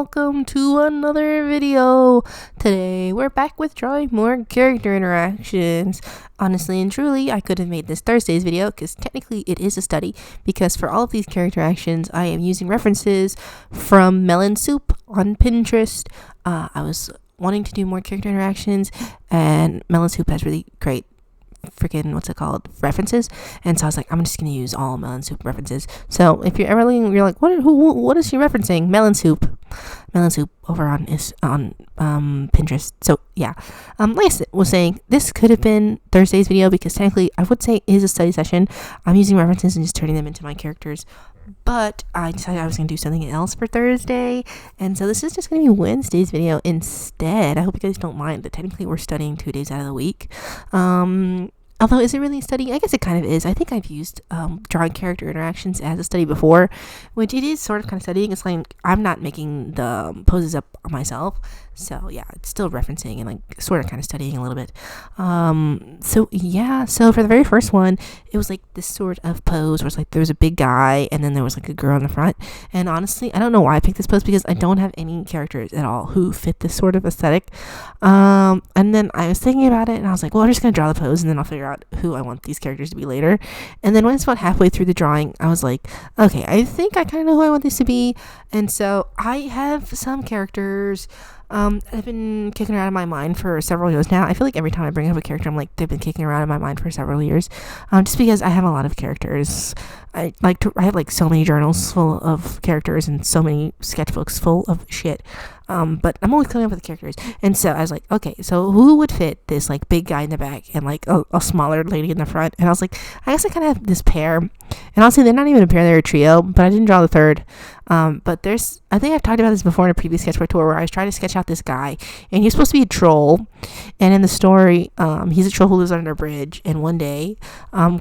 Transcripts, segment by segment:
welcome to another video. Today we're back with drawing more character interactions. Honestly and truly, I could have made this Thursday's video because technically it is a study, because for all of these character actions I am using references from Melon Soup on Pinterest. I was wanting to do more character interactions, and Melon Soup has really great freaking references, and so I was like, I'm just gonna use all Melon Soup references. So if you're ever looking, you're like, what is she referencing? Melon Soup over on Pinterest. So yeah, like I was saying, this could have been Thursday's video because technically I would say it is a study session. I'm using references and just turning them into my characters, but I decided I was going to do something else for Thursday, and so this is just going to be Wednesday's video instead. I hope you guys don't mind that technically we're studying 2 days out of the week. Although, is it really a study? I guess it kind of is. I think I've used drawing character interactions as a study before, which it is sort of kind of studying. It's like I'm not making the poses up myself. So yeah, it's still referencing and like sort of kind of studying a little bit. So yeah, so for the very first one, it was like this sort of pose where it's like there was a big guy and then there was like a girl in the front. And honestly, I don't know why I picked this pose because I don't have any characters at all who fit this sort of aesthetic. And then I was thinking about it and I was like, well, I'm just gonna draw the pose and then I'll figure out who I want these characters to be later. And then when it's about halfway through the drawing, I was like, okay, I think I kind of know who I want this to be. And so I have some characters I've been kicking around in my mind for several years now. I feel like every time I bring up a character, I'm like, they've been kicking around in my mind for several years. Just because I have a lot of characters. I have like so many journals full of characters and so many sketchbooks full of shit. But I'm always coming up with characters. And so I was like, okay, so who would fit this like big guy in the back and like a smaller lady in the front? And I was like, I guess I kind of have this pair. And honestly, they're not even a pair, they're a trio, but I didn't draw the third. But I think I've talked about this before in a previous sketchbook tour where I was trying to sketch out this guy, and he's supposed to be a troll. And in the story, he's a troll who lives under a bridge. And one day,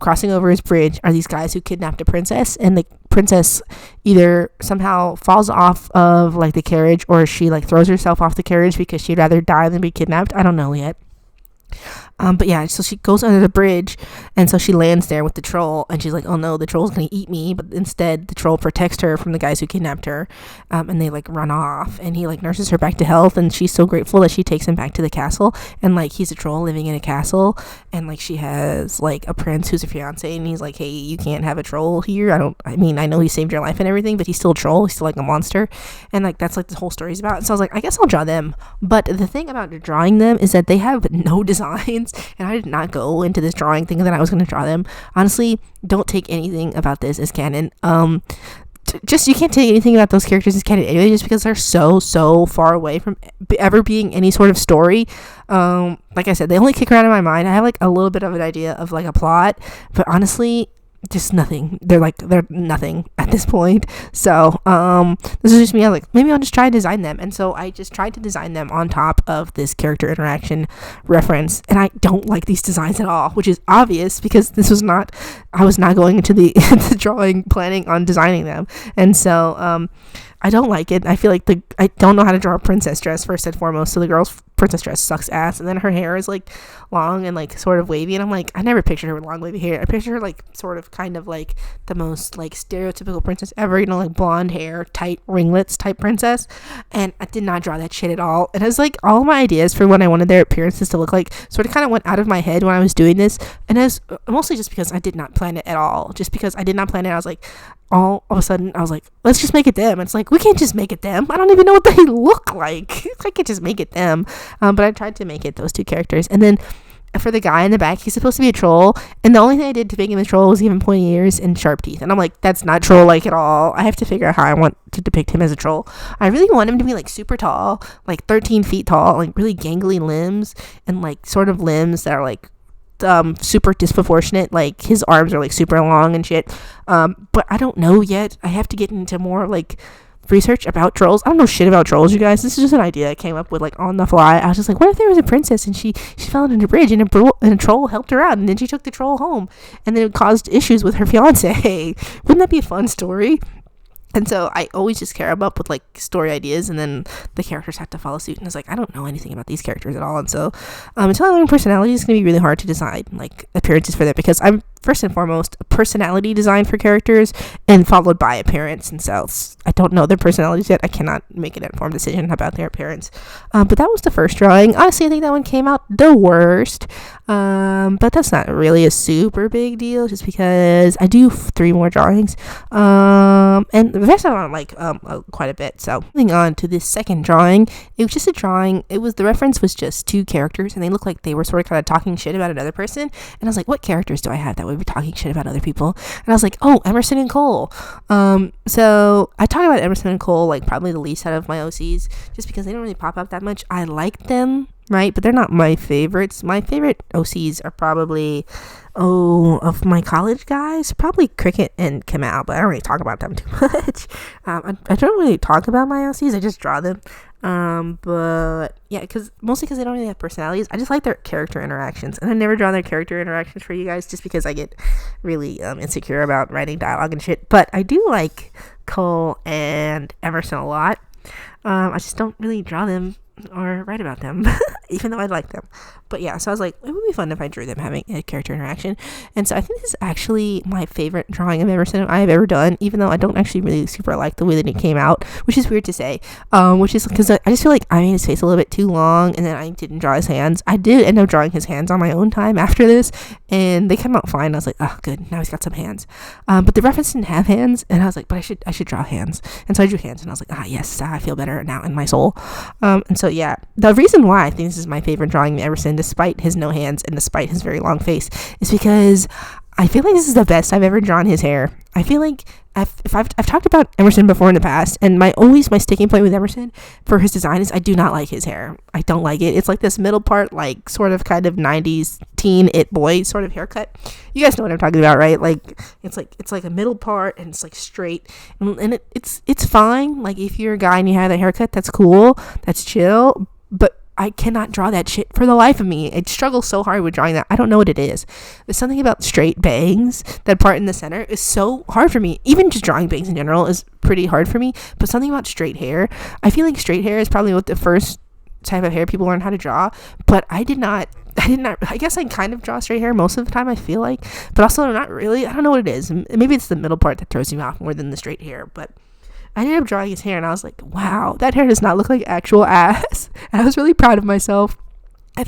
crossing over his bridge are these guys who kidnapped a princess, and the princess either somehow falls off of like the carriage, or she like throws herself off the carriage because she'd rather die than be kidnapped. I don't know yet. But yeah, so she goes under the bridge, and so she lands there with the troll, and she's like, oh no, the troll's gonna eat me. But instead the troll protects her from the guys who kidnapped her, and they like run off, and he like nurses her back to health, and she's so grateful that she takes him back to the castle. And like he's a troll living in a castle, and like she has like a prince who's a fiance, and he's like, hey, you can't have a troll here. I know he saved your life and everything, but he's still a troll, he's still like a monster. And like that's like the whole story's about. And so I was like, I guess I'll draw them. But the thing about drawing them is that they have no designs, and I did not go into this drawing thinking that I was going to draw them. Honestly, don't take anything about this as canon. Just you can't take anything about those characters as canon anyway, just because they're so far away from ever being any sort of story. Like I said, they only kick around in my mind. I have like a little bit of an idea of like a plot, but honestly, just nothing. They're nothing at this point. So this is just me. I was like, maybe I'll just try to design them. And so I just tried to design them on top of this character interaction reference, and I don't like these designs at all, which is obvious because I was not going into the drawing planning on designing them. And so I don't like it. I feel like I don't know how to draw a princess dress first and foremost, so the girl's princess dress sucks ass, and then her hair is like long and like sort of wavy, and I'm like, I never pictured her with long wavy hair. I pictured her like sort of kind of like the most like stereotypical princess ever, like blonde hair, tight ringlets type princess, and I did not draw that shit at all. And it was like all my ideas for what I wanted their appearances to look like sort of kind of went out of my head when I was doing this, and it was mostly just because I did not plan it at all. Just because I did not plan it, I was like, all of a sudden I was like, let's just make it them. It's like, we can't just make it them. I don't even know what they look like. I can't just make it them. But I tried to make it those two characters. And then for the guy in the back, he's supposed to be a troll, and the only thing I did to make him a troll was give him pointy ears and sharp teeth. And I'm like, that's not troll like at all. I have to figure out how I want to depict him as a troll. I really want him to be like super tall, like 13 feet tall, like really gangly limbs, and like sort of limbs that are like super disproportionate. Like his arms are like super long and shit. But I don't know yet. I have to get into more like research about trolls. I don't know shit about trolls, you guys. This is just an idea I came up with like on the fly. I was just like, what if there was a princess and she fell under a bridge, and a troll helped her out, and then she took the troll home, and then it caused issues with her fiance? Wouldn't that be a fun story? And so I always just pair them up with like story ideas, and then the characters have to follow suit. And it's like, I don't know anything about these characters at all. And so until I learn personality, it's going to be really hard to design like appearances for them, because I'm first and foremost a personality design for characters and followed by appearance. And so I don't know their personalities yet. I cannot make an informed decision about their appearance. But that was the first drawing. Honestly, I think that one came out the worst. But that's not really a super big deal, just because I do 3 more drawings. And the rest I don't like quite a bit. So moving on to this second drawing, it was just a drawing. The reference was just 2 characters, and they looked like they were sort of kind of talking shit about another person. And I was like, what characters do I have that would be talking shit about other people? And I was like, oh, Emerson and Cole. So I talk about Emerson and Cole like probably the least out of my OCs, just because they don't really pop up that much. I like them, right? But they're not my favorites. My favorite OCs are probably, of my college guys, probably Cricket and Kamal, but I don't really talk about them too much. I don't really talk about my OCs. I just draw them. But yeah, mostly because they don't really have personalities. I just like their character interactions, and I never draw their character interactions for you guys, just because I get really insecure about writing dialogue and shit. But I do like Cole and Emerson a lot. I just don't really draw them or write about them, even though I like them. But yeah, so I was like, it would be fun if I drew them having a character interaction. And so I think this is actually my favorite drawing of Emerson I've ever done, even though I don't actually really super like the way that it came out, which is weird to say, which is because I just feel like I made his face a little bit too long, and then I didn't draw his hands. I did end up drawing his hands on my own time after this, and they came out fine. I was like, oh, good, now he's got some hands. But the reference didn't have hands, and I was like, but I should draw hands. And so I drew hands, and I was like, yes, I feel better now in my soul. And so yeah, the reason why I think this is my favorite drawing of Emerson, despite his no hands and despite his very long face, is because I feel like this is the best I've ever drawn his hair. I feel like I've talked about Emerson before in the past, and my sticking point with Emerson for his design is I do not like his hair. I don't like it. It's like this middle part, like sort of kind of 90s teen it boy sort of haircut. You guys know what I'm talking about, right? Like it's like a middle part, and it's like straight, and it's fine. Like if you're a guy and you have that haircut, that's cool, that's chill. But I cannot draw that shit for the life of me. I struggle so hard with drawing that. I don't know what it is. There's something about straight bangs. That part in the center is so hard for me. Even just drawing bangs in general is pretty hard for me. But something about straight hair. I feel like straight hair is probably what the first type of hair people learn how to draw. But I guess I kind of draw straight hair most of the time, I feel like. But also not really. I don't know what it is. Maybe it's the middle part that throws me off more than the straight hair. But I ended up drawing his hair, and I was like, wow, that hair does not look like actual ass. And I was really proud of myself. I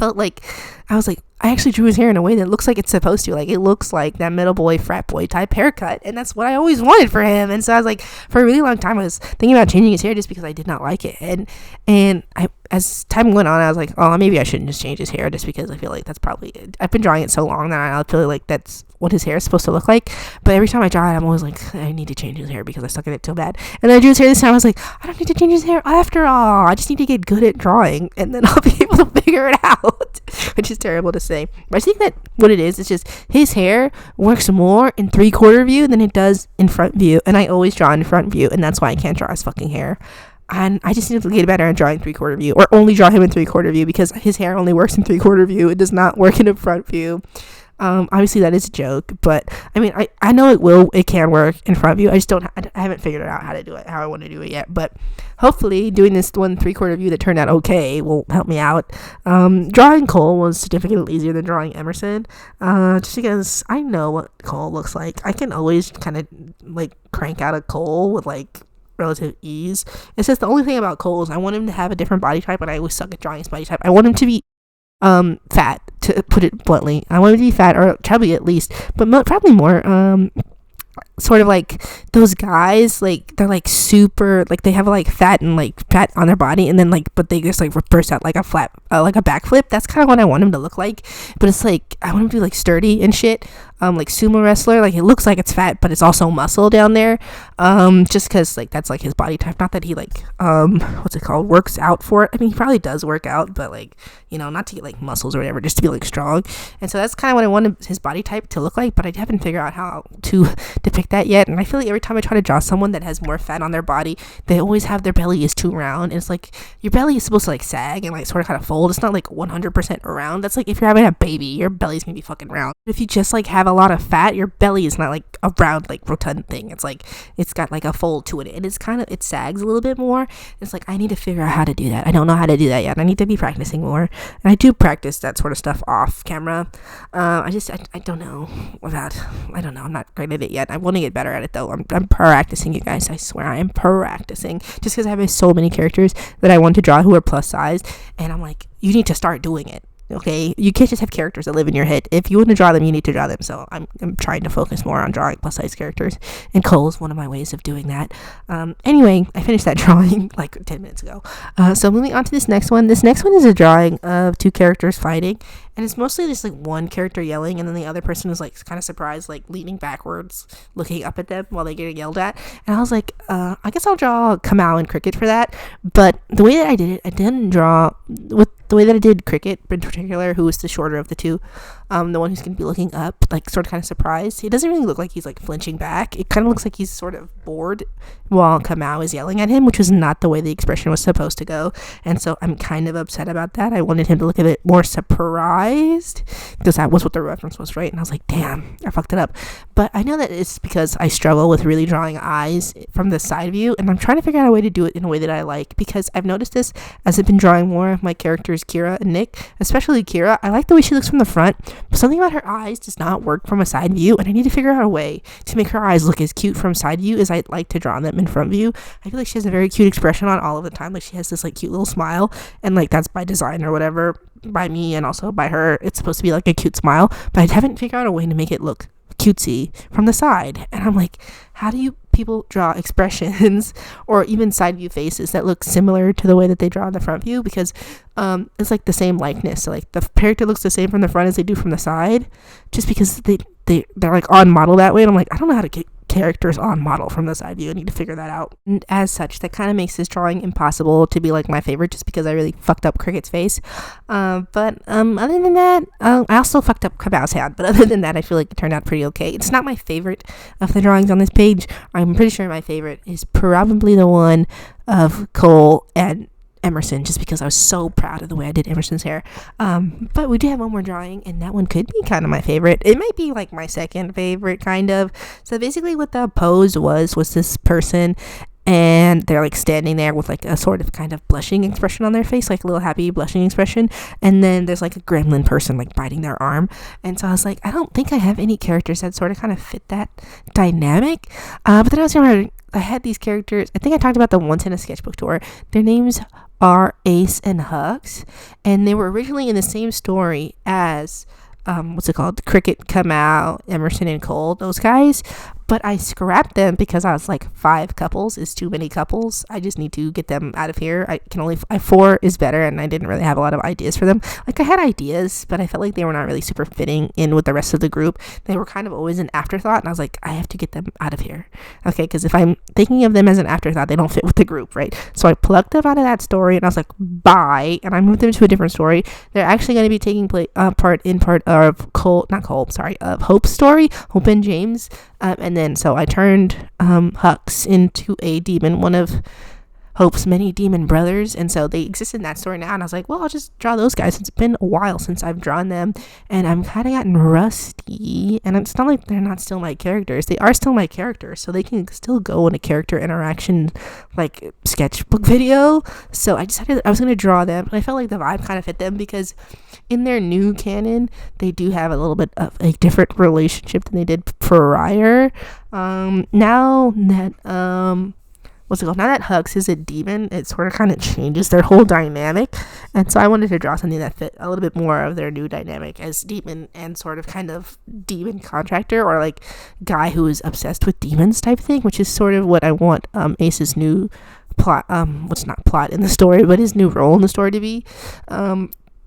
actually drew his hair in a way that looks like it's supposed to. Like, it looks like that middle boy, frat boy type haircut. And that's what I always wanted for him. And so I was like, for a really long time, I was thinking about changing his hair just because I did not like it. And as time went on, I was like, oh, maybe I shouldn't just change his hair, just because I feel like that's probably it. I've been drawing it so long that I feel like that's what his hair is supposed to look like. But every time I draw it, I'm always like, I need to change his hair because I suck at it so bad. And then I drew his hair this time. I was like, I don't need to change his hair after all. I just need to get good at drawing, and then I'll be able to figure it out. Which is terrible to say. But I think that what it is just his hair works more in 3/4 view than it does in front view. And I always draw in front view, and that's why I can't draw his fucking hair. And I just need to get better at drawing 3/4 view, or only draw him in 3/4 view, because his hair only works in 3/4 view. It does not work in a front view. Obviously that is a joke, but I mean, I know it can work in front view. I haven't figured out how to do it, how I want to do it yet, but hopefully doing this one 3/4 view that turned out okay will help me out. Drawing Cole was significantly easier than drawing Emerson, just because I know what Cole looks like. I can always kind of like crank out a Cole with like relative ease. It's just the only thing about Cole is I want him to have a different body type, and I always suck at drawing his body type. I want him to be fat, to put it bluntly. I want him to be fat, or chubby at least, but probably more sort of like those guys, like they're like super, like they have like fat on their body, and then like, but they just like burst out like a flat like a backflip. That's kind of what I want him to look like. But it's like I want him to be like sturdy and shit, like sumo wrestler. Like it looks like it's fat, but it's also muscle down there, just because like that's like his body type. Not that he like what's it called, works out for it. I mean, he probably does work out, but like, you know, not to get like muscles or whatever, just to be like strong. And so that's kind of what I want his body type to look like, but I haven't figured out how to depict that yet. And I feel like every time I try to draw someone that has more fat on their body, they always have their belly is too round. And it's like your belly is supposed to like sag and like sort of kind of fold. It's not like 100% round. That's like if you're having a baby, your belly's gonna be fucking round. If you just like have have a lot of fat, your belly is not like a round, like rotund thing. It's like it's got like a fold to it, and it's kind of, it sags a little bit more. It's like I need to figure out how to do that. I don't know how to do that yet. I need to be practicing more, and I do practice that sort of stuff off camera. I don't know about, I don't know, I'm not great at it yet. I want to get better at it though. I'm practicing, you guys. I swear I am practicing, just because I have so many characters that I want to draw who are plus size, and I'm like, you need to start doing it. Okay, you can't just have characters that live in your head. If you want to draw them, you need to draw them. So I'm trying to focus more on drawing plus size characters, and Cole is one of my ways of doing that. Anyway, I finished that drawing like 10 minutes ago. So moving on to this next one. This next one is a drawing of two characters fighting, and it's mostly just like one character yelling, and then the other person is like kind of surprised, like leaning backwards, looking up at them while they get yelled at. And I was like, I guess I'll draw Kamau and Cricket for that. But the way that I did it, I didn't draw with the way that I did Cricket in particular, who was the shorter of the two, the one who's going to be looking up, like sort of kind of surprised. He doesn't really look like he's like flinching back. It kind of looks like he's sort of bored while Kamau is yelling at him, which was not the way the expression was supposed to go. And so I'm kind of upset about that. I wanted him to look a bit more surprised, because that was what the reference was, right? And I was like, damn, I fucked it up. But I know that it's because I struggle with really drawing eyes from the side view, and I'm trying to figure out a way to do it in a way that I like, because I've noticed this as I've been drawing more of my characters, Kira and Nick, especially Kira. I like the way she looks from the front, but something about her eyes does not work from a side view, and I need to figure out a way to make her eyes look as cute from side view as I'd like to draw them in front view. I feel like she has a very cute expression on all of the time. Like she has this like cute little smile, and like that's by design or whatever, by me and also by her. It's supposed to be like a cute smile, but I haven't figured out a way to make it look cutesy from the side. And I'm like, how do you people draw expressions or even side view faces that look similar to the way that they draw in the front view? Because it's like the same likeness. So like the character looks the same from the front as they do from the side, just because they're like on model that way. And I'm like, I don't know how to get characters on model from the side view. I need to figure that out. And as such, that kind of makes this drawing impossible to be like my favorite, just because I really fucked up Cricket's face. But other than that, I also fucked up Kamau's hand. But other than that, I feel like it turned out pretty okay. It's not my favorite of the drawings on this page. I'm pretty sure my favorite is probably the one of Cole and Emerson, just because I was so proud of the way I did Emerson's hair. But we do have one more drawing, and that one could be kind of my favorite. It might be like my second favorite, kind of. So basically what the pose was this person, and they're like standing there with like a sort of kind of blushing expression on their face, like a little happy blushing expression, and then there's like a gremlin person like biting their arm. And so I was like, I don't think I have any characters that sort of kind of fit that dynamic. But then I had these characters, I think I talked about them once in a sketchbook tour. Their names are Ace and Hugs, and they were originally in the same story as Cricket, Kamau, Emerson, and Cole, those guys. But I scrapped them because I was like, 5 couples is too many couples. I just need to get them out of here. 4 is better, and I didn't really have a lot of ideas for them. Like, I had ideas, but I felt like they were not really super fitting in with the rest of the group. They were kind of always an afterthought, and I was like, I have to get them out of here. Okay, because if I'm thinking of them as an afterthought, they don't fit with the group, right? So I plucked them out of that story, and I was like, bye, and I moved them to a different story. They're actually going to be taking part of Hope's story, Hope and James. And then so I turned Hux into a demon, one of Hope's many demon brothers, and so they exist in that story now. And I was like, well, I'll just draw those guys. It's been a while since I've drawn them, and I'm kind of gotten rusty. And it's not like they're not still my characters. They are still my characters, so they can still go in a character interaction like sketchbook video. So I decided I was going to draw them, but I felt like the vibe kind of fit them, because in their new canon, they do have a little bit of a different relationship than they did prior. Now that Hux is a demon, it sort of kind of changes their whole dynamic. And so I wanted to draw something that fit a little bit more of their new dynamic as demon and sort of kind of demon contractor, or like guy who is obsessed with demons type thing, which is sort of what I want Ace's new plot, what's not plot in the story, but his new role in the story to be.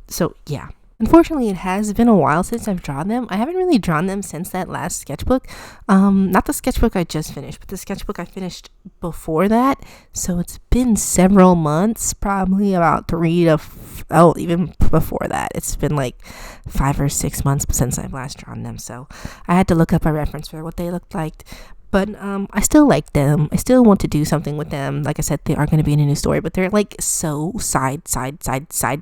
So yeah. Unfortunately, it has been a while since I've drawn them. I haven't really drawn them since that last sketchbook. Not the sketchbook I just finished, but the sketchbook I finished before that. So it's been several months, probably about 3 to even before that. It's been like 5 or 6 months since I've last drawn them. So I had to look up a reference for what they looked like. But I still like them. I still want to do something with them. Like I said, they are going to be in a new story, but they're like so side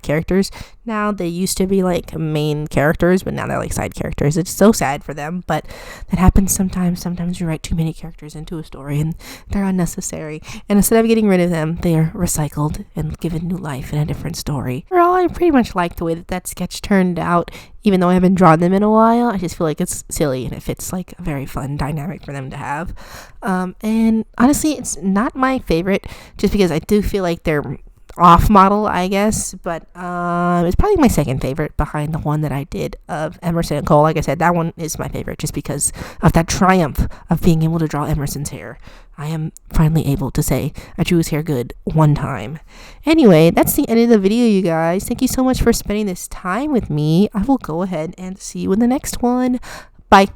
characters. now. They used to be like main characters, but now they're like side characters. It's so sad for them, but that happens sometimes. Sometimes you write too many characters into a story and they're unnecessary. And instead of getting rid of them, they are recycled and given new life in a different story. Overall, I pretty much like the way that sketch turned out. Even though I haven't drawn them in a while, I just feel like it's silly and it fits like a very fun dynamic for them to have. And honestly, it's not my favorite just because I do feel like they're off model, I guess, but it's probably my second favorite behind the one that I did of Emerson and Cole. Like I said, that one is my favorite just because of that triumph of being able to draw Emerson's hair. I am finally able to say I drew his hair good one time. Anyway, that's the end of the video, you guys. Thank you so much for spending this time with me. I will go ahead and see you in the next one. Bye.